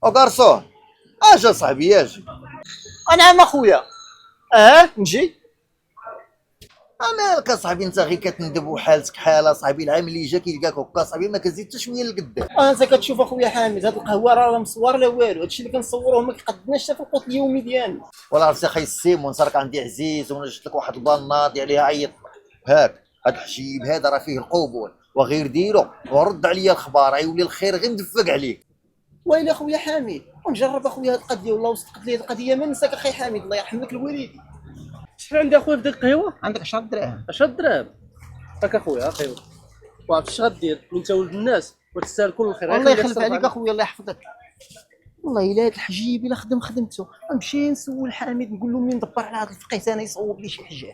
وقرصون اجا صاحبي اجي. نعم اخويا. نجي. مالك اصاحبي انت غير كتندب وحالتك حاله صاحبي، العام اللي جا كيلقاك هكا صاحبي ما كتزيد حتى شويه لقدام. انت كتشوف اخويا حامد، هاد القهوه راه لا مصور لا والو، هادشي اللي كنصوروه ما كيقدناش حتى في القوت اليومي ديالنا. ولا عرفتي اخي السيمون صار عندي عزيز وانا جبت لك واحد البناضي عليها عيط هاك. هاد الحجيب هذا راه فيه القبول وغير ديرو ورد عليا الخبار غيولي الخير غير مدفق عليك. ويلي اخويا حامد، ونجرب اخويا هاد القضيه، والله وصدقت لي هاد القضيه ما نساك اخي حامد، الله يرحمك الوالدين. شحال عندي اخويا في ديك القهوه؟ عندك 10 دراهم. 10 دراهم. هاك اخويا قهوه. وعرفت اش غدير؟ انت ولد الناس وتستاهل كل الخير. الله يخلف عليك اخويا، الله يحفظك. والله الا هاد الحجيب الا خدمته نمشي نسول حامد نقول له منين ندبر على هاد الفقيه انا يصوب لي شي حجاب.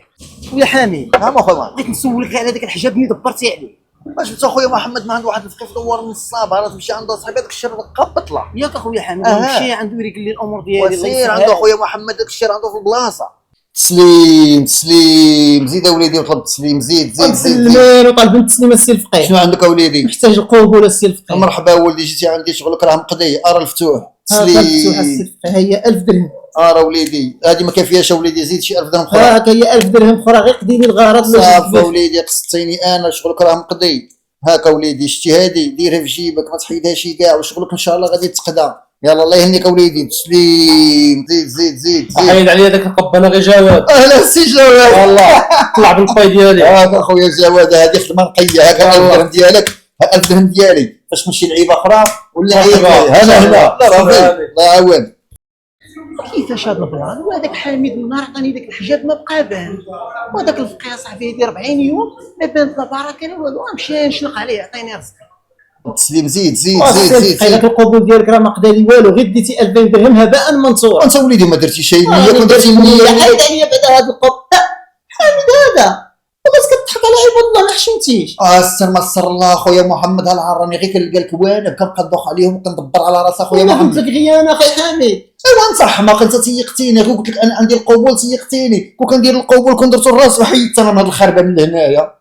خويا حامد نعم اخويا، بغيت نسولك على داك الحجاب اللي دبرتي عليه. باش انت اخويا محمد ما عنده واحد الفقيه دور من الصابه، راه تمشي عند صاحبي داك الشر قبط له ياك اخويا حامد، نمشي عنده يريق لي الامور ديالي. الله وسير يسهل. عنده اخويا محمد داك الشر عنده في البلاصه. تسليم تسليم، زيد اوليدي وطلب تسليم، زيد زيد زيد. مسلمين وطالبين التسليم السي الفقيه. شنو عندك اوليدي؟ محتاج القبول السي الفقيه. مرحبا ولدي، جيتي عندي شغلك راه مقضي. ارى الفتوح مفتوحه تسليم. السي الفقيه، هي 1000 درهم. ارى وليدي هذه ما كافياش وليدي، زيد شي 1000 درهم اخرى. هاك هي 1000 درهم اخرى غير قدي لي الغرض اللي صافي وليدي قصتيني انا، شغلك راه مقضي. هاكا وليدي شتي هادي ديرها في جيبك ما تحيدهاش كاع، وشغلك ان شاء الله غادي تقضى. يلا الله يهنيك وليدي. تسليم زيد زيد زيد زيد. حيد عليا داك القب انا غير جواد. اهلا سي جواد. والله طلع بالباي ديالي. هاكا خويا جواد هذه خدمه نقيه. هاكا 1000 درهم ديالك، 1000 درهم ديالي باش تمشي لعيبه اخرى ولا عيبه. هلا هلا صافي الله يعاون. كيفاش هاد البلان؟ وهذاك حامد النهار عطاني داك الحجاب ما بقى بان، وهذاك الفقيه صاحبي يدير 40 يوم ما بانت لا بركه لا والو، نمشي نشلق عليه عطيني رزق. تسليم زيد زيد زيد زيد هذاك القبول ديالك راه ما قدا لي والو، غير ديتي 2000 درهم هباء منصورا. انت وليدي ما درتي شيء، نيه كنت درتي النيه. حيد عليا بعدا هذا القب. حامد هذا بس كتضحك على عباد الله ما حشمتيش. استر ما استر الله خويا محمد، هالعار راني غير كنلقى الكوانب كنبقى ندوخ عليهم وكندبر على راس اخويا انا محمد. قلت لك غير انا اخي حامد. ايوا انت حماق، انت تيقتيني غير قلت لك انا عندي القبول تيقتيني، كون كندير القبول كون درتو الراس وحيدت انا من هاد الخربه من هنايا.